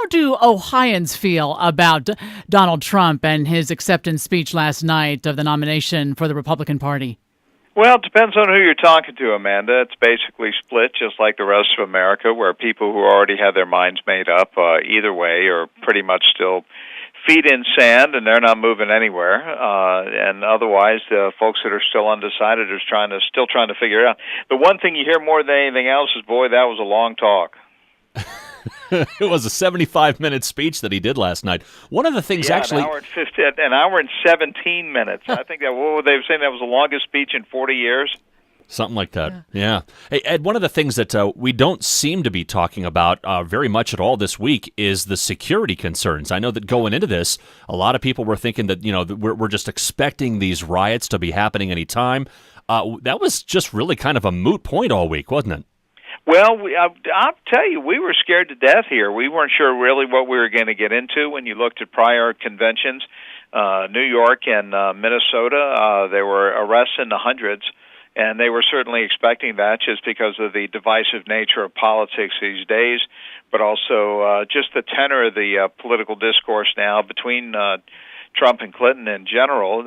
How do Ohioans feel about Donald Trump and his acceptance speech last night of the nomination for the Republican Party? Well, it depends on who you're talking to, Amanda. It's basically split, just like the rest of America, where people who already have their minds made up either way are pretty much still feet in sand, and they're not moving anywhere. And otherwise, the folks that are still undecided are still trying to figure it out. The one thing you hear more than anything else is, boy, that was a long talk. It was a 75-minute speech that he did last night. One of the things actually... an hour and 17 minutes. I think they were saying that was the longest speech in 40 years. Something like that, yeah. Hey, Ed, one of the things that we don't seem to be talking about very much at all this week is the security concerns. I know that going into this, a lot of people were thinking that, that we're just expecting these riots to be happening any time. That was just really kind of a moot point all week, wasn't it? Well, I'll tell you, we were scared to death here. We weren't sure really what we were going to get into when you looked at prior conventions. New York and Minnesota, there were arrests in the hundreds. And they were certainly expecting that just because of the divisive nature of politics these days, but also just the tenor of the political discourse now between Trump and Clinton in general.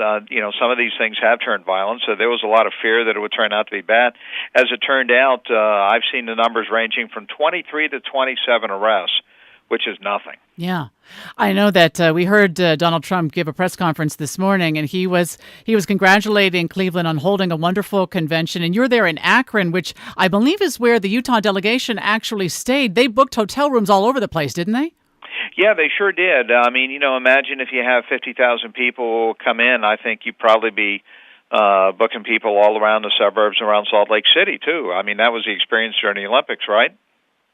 Some of these things have turned violent, so there was a lot of fear that it would turn out to be bad. As it turned out, I've seen the numbers ranging from 23 to 27 arrests, which is nothing. Yeah. I know that we heard Donald Trump give a press conference this morning, and he was congratulating Cleveland on holding a wonderful convention. And you're there in Akron, which I believe is where the Utah delegation actually stayed. They booked hotel rooms all over the place, didn't they? Yeah, they sure did. Imagine if you have 50,000 people come in. I think you'd probably be booking people all around the suburbs around Salt Lake City, too. I mean, that was the experience during the Olympics, right?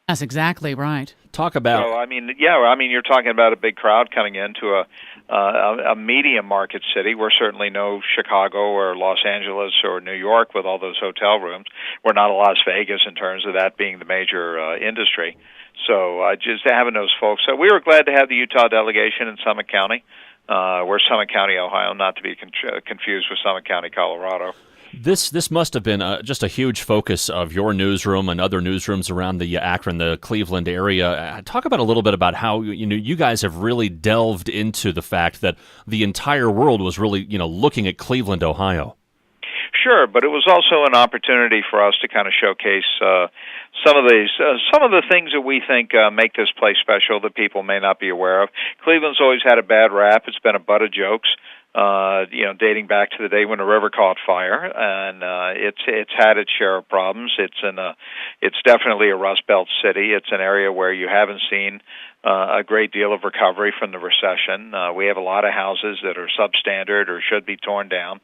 That's exactly right. Talk about. So, you're talking about a big crowd coming into a medium market city. We're certainly no Chicago or Los Angeles or New York with all those hotel rooms. We're not a Las Vegas in terms of that being the major industry. So just having those folks. So we were glad to have the Utah delegation in Summit County. We're Summit County, Ohio, not to be confused with Summit County, Colorado. This must have been just a huge focus of your newsroom and other newsrooms around the Akron, the Cleveland area. Talk about a little bit about how you guys have really delved into the fact that the entire world was really looking at Cleveland, Ohio. Sure, but it was also an opportunity for us to kind of showcase some of the things that we think make this place special that people may not be aware of. Cleveland's always had a bad rap. It's been a butt of jokes. Dating back to the day when the river caught fire, and it's had its share of problems. It's definitely a Rust Belt city. It's an area where you haven't seen a great deal of recovery from the recession. We have a lot of houses that are substandard or should be torn down.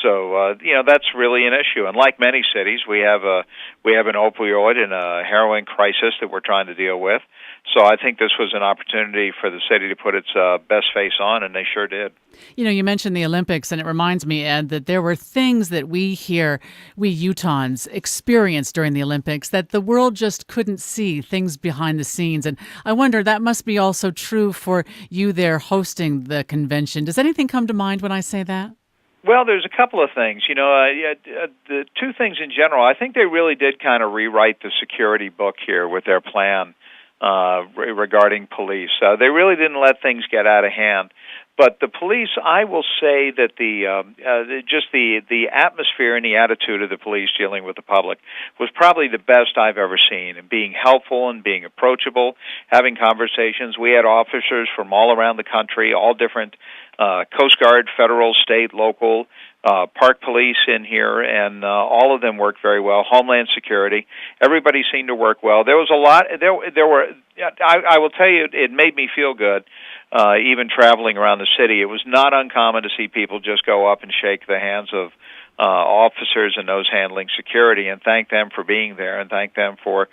So that's really an issue. And like many cities, we have an opioid and a heroin crisis that we're trying to deal with. So I think this was an opportunity for the city to put its best face on, and they sure did. You mentioned the Olympics, and it reminds me, Ed, that there were things that we Utahns experienced during the Olympics that the world just couldn't see, things behind the scenes. And I wonder, that must be also true for you there hosting the convention. Does anything come to mind when I say that? Well, there's a couple of things. The two things in general, I think they really did kind of rewrite the security book here with their plan regarding police. They really didn't let things get out of hand. But the police, I will say that the atmosphere and the attitude of the police dealing with the public was probably the best I've ever seen, and being helpful and being approachable, having conversations. We had officers from all around the country, all different Coast Guard, federal, state, local, park police in here, and all of them worked very well. Homeland Security, everybody seemed to work well. There was a lot. There were. I will tell you, it made me feel good. Even traveling around the city, it was not uncommon to see people just go up and shake the hands of officers and those handling security and thank them for being there and thank them for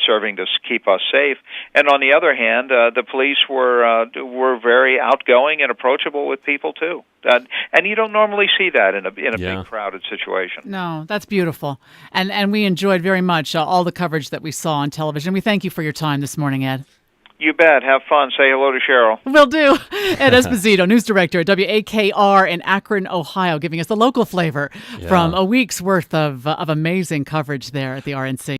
serving to keep us safe. And on the other hand, the police were very outgoing and approachable with people too. And you don't normally see that in a big crowded situation. No, that's beautiful. And we enjoyed very much all the coverage that we saw on television. We thank you for your time this morning, Ed. You bet. Have fun. Say hello to Cheryl. Will do. Ed Esposito, news director at WAKR in Akron, Ohio, giving us the local flavor from a week's worth of amazing coverage there at the RNC.